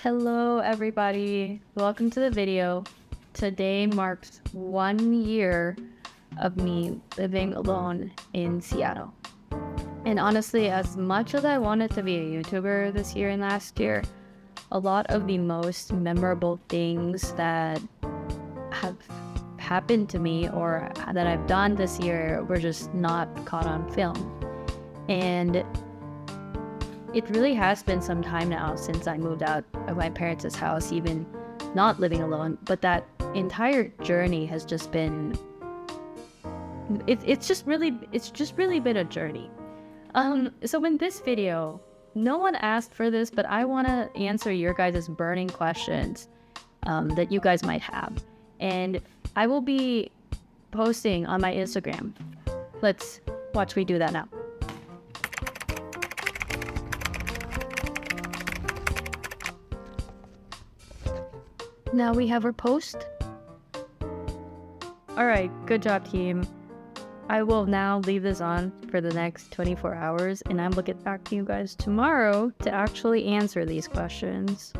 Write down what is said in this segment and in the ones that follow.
Hello everybody, welcome to the video. Today marks 1 year of me living alone in Seattle. And honestly, as much as I wanted to be a YouTuber this year and last year, a lot of the most memorable things that have happened to me or that I've done this year were just not caught on film. And it really has been some time now since I moved out of my parents' house, even not living alone. But that entire journey has just been, it's just really been a journey. So in this video, no one asked for this, but I want to answer your guys' burning questions that you guys might have. And I will be posting on my Instagram. Let's watch me do that now. Now we have our post. All right, good job, team. I will now leave this on for the next 24 hours, and I will get back to you guys tomorrow to actually answer these questions.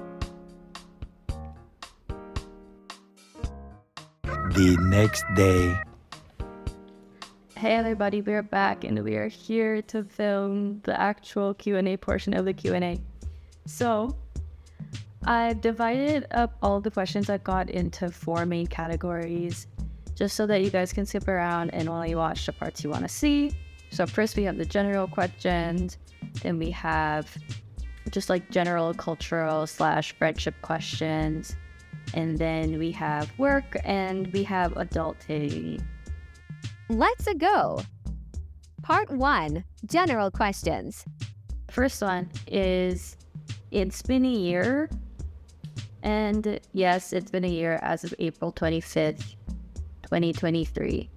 The next day. Hey everybody, we're back and we are here to film the actual Q&A portion of the Q&A. So I've divided up all the questions I got into 4 main categories, just so that you guys can skip around and only watch the parts you want to see. So first we have the general questions, then we have just like general cultural / friendship questions, and then we have work, and we have adulting. Let's go. Part 1, general questions. First one is, it's been a year. And yes, it's been a year as of April 25th, 2023.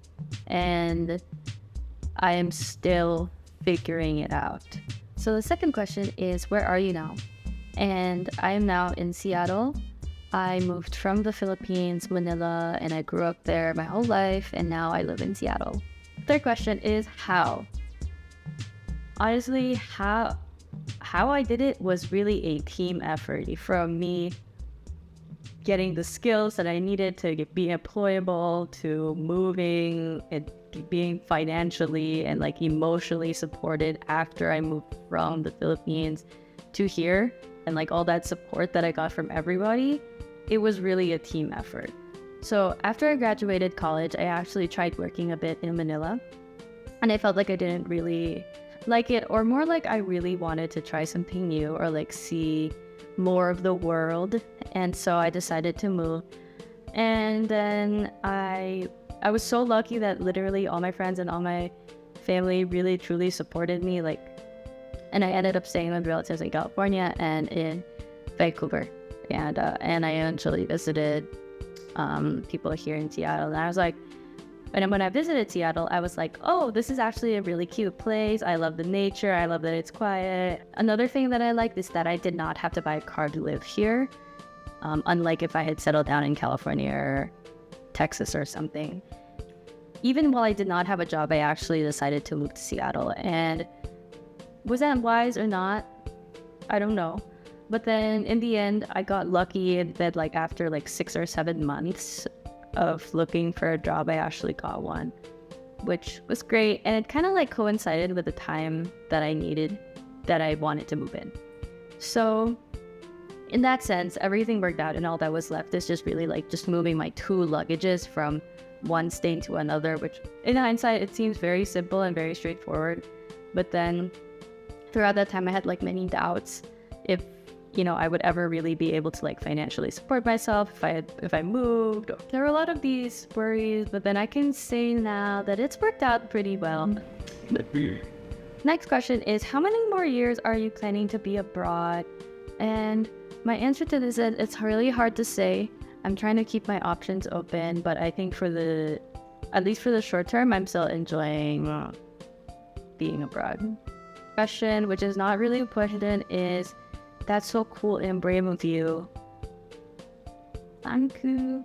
And I am still figuring it out. So the second question is, where are you now? And I am now in Seattle. I moved from the Philippines, Manila, and I grew up there my whole life, and now I live in Seattle. Third question is, how? Honestly, how I did it was really a team effort, from me getting the skills that I needed to be employable, to moving and being financially and like emotionally supported after I moved from the Philippines to here, and like all that support that I got from everybody. It was really a team effort. So after I graduated college, I actually tried working a bit in Manila, and I felt like I didn't really like it, or more like I really wanted to try something new or like see more of the world. And so I decided to move. And then I was so lucky that literally all my friends and all my family really truly supported me, and I ended up staying with relatives in California and in Vancouver, and I eventually visited people here in Seattle. And I was like, and when I visited Seattle, I was like, oh, this is actually a really cute place. I love the nature. I love that it's quiet. Another thing that I liked is that I did not have to buy a car to live here, unlike if I had settled down in California or Texas or something. Even while I did not have a job, I actually decided to move to Seattle. And was that wise or not? I don't know. But then in the end, I got lucky that after 6 or 7 months of looking for a job, I actually got one, which was great. And it kind of coincided with the time that I wanted to move in. So in that sense, everything worked out, and all that was left is just really just moving my 2 luggages from one state to another, which in hindsight, it seems very simple and very straightforward. But then throughout that time, I had many doubts if I would ever really be able to financially support myself if I moved. There were a lot of these worries, but then I can say now that it's worked out pretty well. Next question is, how many more years are you planning to be abroad? And my answer to this is, it's really hard to say. I'm trying to keep my options open, but I think at least for the short term, I'm still enjoying being abroad. Question, which is not really important, is, that's so cool and brave of you. Thank you.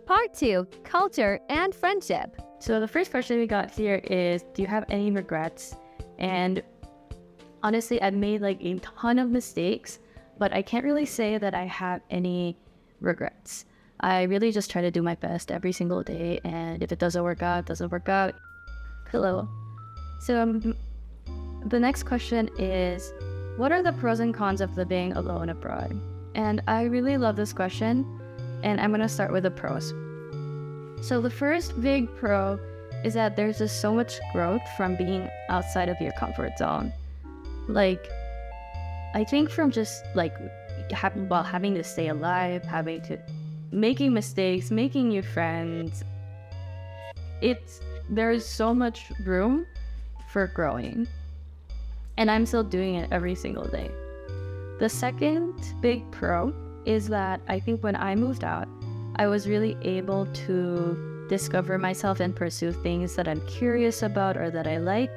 Part 2, culture and friendship. So the first question we got here is, do you have any regrets? And honestly, I've made a ton of mistakes, but I can't really say that I have any regrets. I really just try to do my best every single day, and if it doesn't work out, it doesn't work out. Hello. So the next question is, what are the pros and cons of living alone abroad? And I really love this question, and I'm going to start with the pros. So the first big pro is that there's just so much growth from being outside of your comfort zone. Like, I think from just like having to stay alive, having to making mistakes, making new friends, there's so much room for growing. And I'm still doing it every single day. The second big pro is that I think when I moved out, I was really able to discover myself and pursue things that I'm curious about or that I like,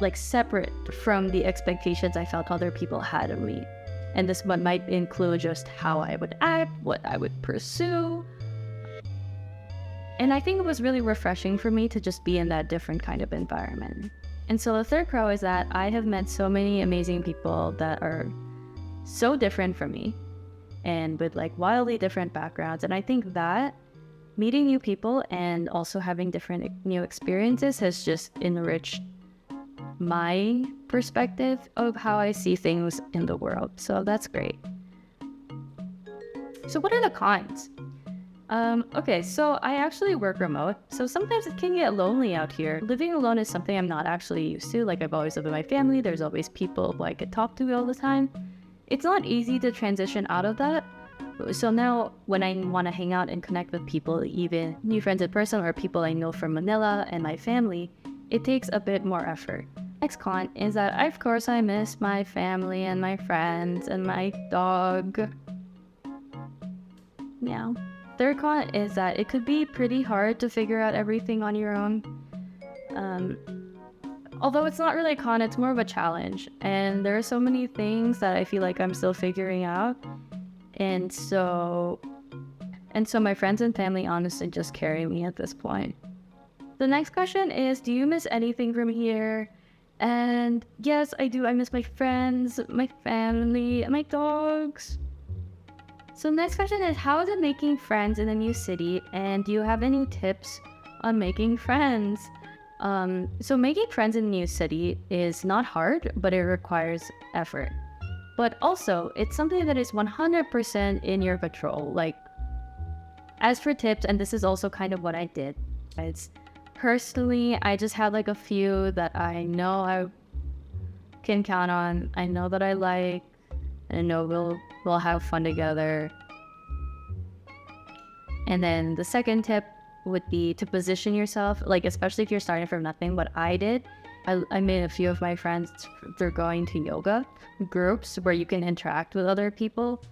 like separate from the expectations I felt other people had of me. And this one might include just how I would act, what I would pursue. And I think it was really refreshing for me to just be in that different kind of environment. And so the third pro is that I have met so many amazing people that are so different from me and with like wildly different backgrounds. And I think that meeting new people and also having different new experiences has just enriched my perspective of how I see things in the world. So that's great. So what are the cons? Okay, so I actually work remote, so sometimes it can get lonely out here. Living alone is something I'm not actually used to. Like, I've always lived with my family, there's always people who I could talk to all the time. It's not easy to transition out of that. So now when I want to hang out and connect with people, even new friends in person or people I know from Manila and my family, it takes a bit more effort. Next con is that, of course, I miss my family and my friends and my dog. Yeah. Third con is that it could be pretty hard to figure out everything on your own. Although it's not really a con, it's more of a challenge. And there are so many things that I feel like I'm still figuring out. And so my friends and family honestly just carry me at this point. The next question is, do you miss anything from here? And yes, I do. I miss my friends, my family, and my dogs. So next question is, how is it making friends in a new city? And do you have any tips on making friends? So making friends in a new city is not hard, but it requires effort. But also, it's something that is 100% in your control. Like, as for tips, and this is also kind of what I did, it's personally, I just had like a few that I know I can count on. I know that I like, and I know we'll have fun together. And then the second tip would be to position yourself, like especially if you're starting from nothing. What I did, I made a few of my friends through going to yoga groups where you can interact with other people,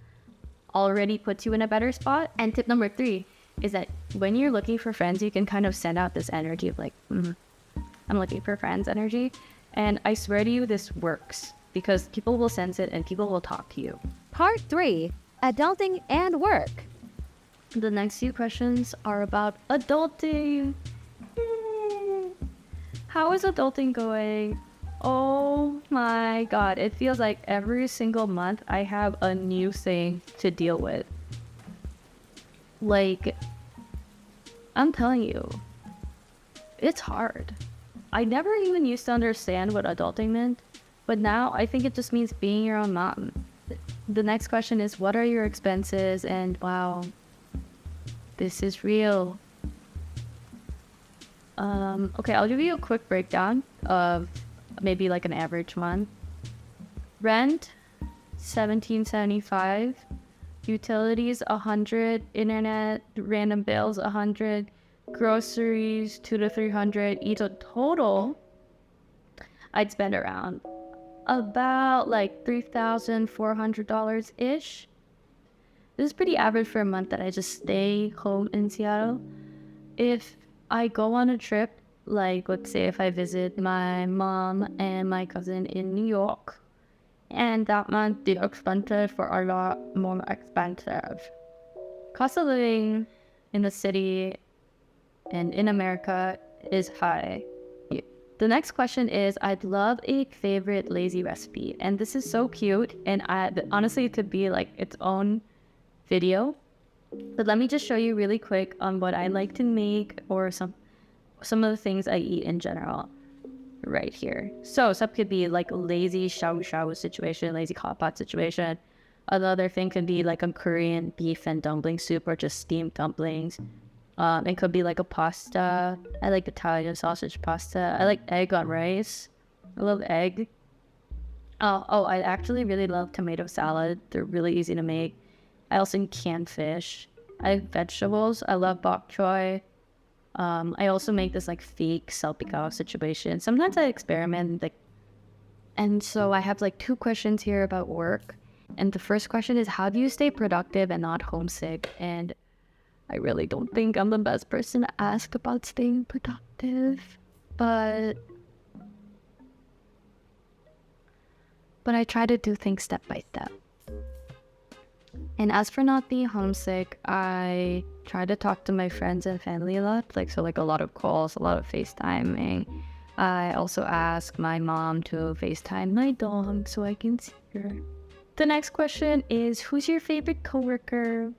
already puts you in a better spot. And tip number 3 is that when you're looking for friends, you can kind of send out this energy of like, I'm looking for friends energy. And I swear to you, this works because people will sense it and people will talk to you. Part 3. Adulting and Work. The next few questions are about adulting. How is adulting going? Oh my god, it feels like every single month I have a new thing to deal with. Like, I'm telling you, it's hard. I never even used to understand what adulting meant, but now I think it just means being your own mom. The next question is, what are your expenses? And wow, this is real. Okay, I'll give you a quick breakdown of maybe like an average month. Rent, $17.75. Utilities, $100. Internet, random bills, $100. Groceries, $200 to $300. Each a total, I'd spend around about like $3,400 ish. This is pretty average for a month that I just stay home in Seattle. If I go on a trip, like let's say if I visit my mom and my cousin in New York, and that month the expenses were a lot more expensive. Cost of living in the city and in America is high. The next question is, I'd love a favorite lazy recipe. And this is so cute. And honestly, it could be like its own video. But let me just show you really quick on what I like to make or some of the things I eat in general right here. So some could be like a lazy shawu situation, lazy hot pot situation. Another thing could be like a Korean beef and dumpling soup or just steamed dumplings. It could be like a pasta. I like Italian sausage pasta. I like egg on rice. I love egg. I actually really love tomato salad. They're really easy to make. I also eat canned fish. I like vegetables. I love bok choy. I also make this like fake salpicao situation. Sometimes I experiment, like, and so I have like 2 questions here about work. And the first question is, how do you stay productive and not homesick? And I really don't think I'm the best person to ask about staying productive, but I try to do things step by step. And as for not being homesick, I try to talk to my friends and family a lot, like a lot of calls, a lot of FaceTiming. I also ask my mom to FaceTime my dog so I can see her. The next question is, who's your favorite coworker?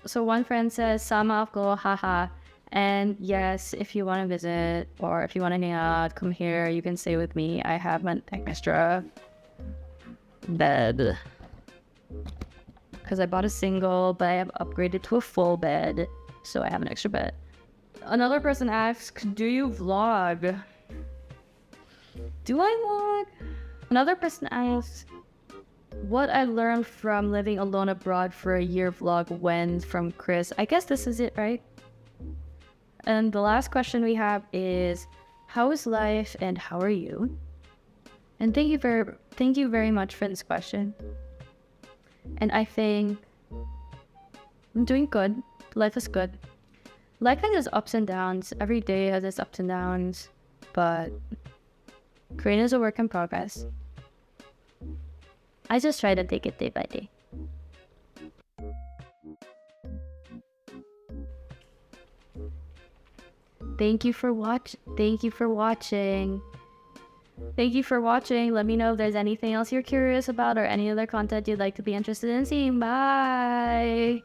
So one friend says, Sama ako, haha. And yes, if you want to visit or if you want to hang out, come here. You can stay with me. I have an extra bed. Because I bought a single, but I have upgraded to a full bed. So I have an extra bed. Another person asks, do you vlog? Do I vlog? Another person asks, what I learned from living alone abroad for a year vlog when from Chris. I guess this is it, right? And the last question we have is, how is life and how are you? And thank you very much for this question. And I think I'm doing good. Life is good. Life has its ups and downs. Every day has its ups and downs. But Korean is a work in progress. I just try to take it day by day. Thank you for watching. Thank you for watching. Let me know if there's anything else you're curious about or any other content you'd like to be interested in seeing. Bye.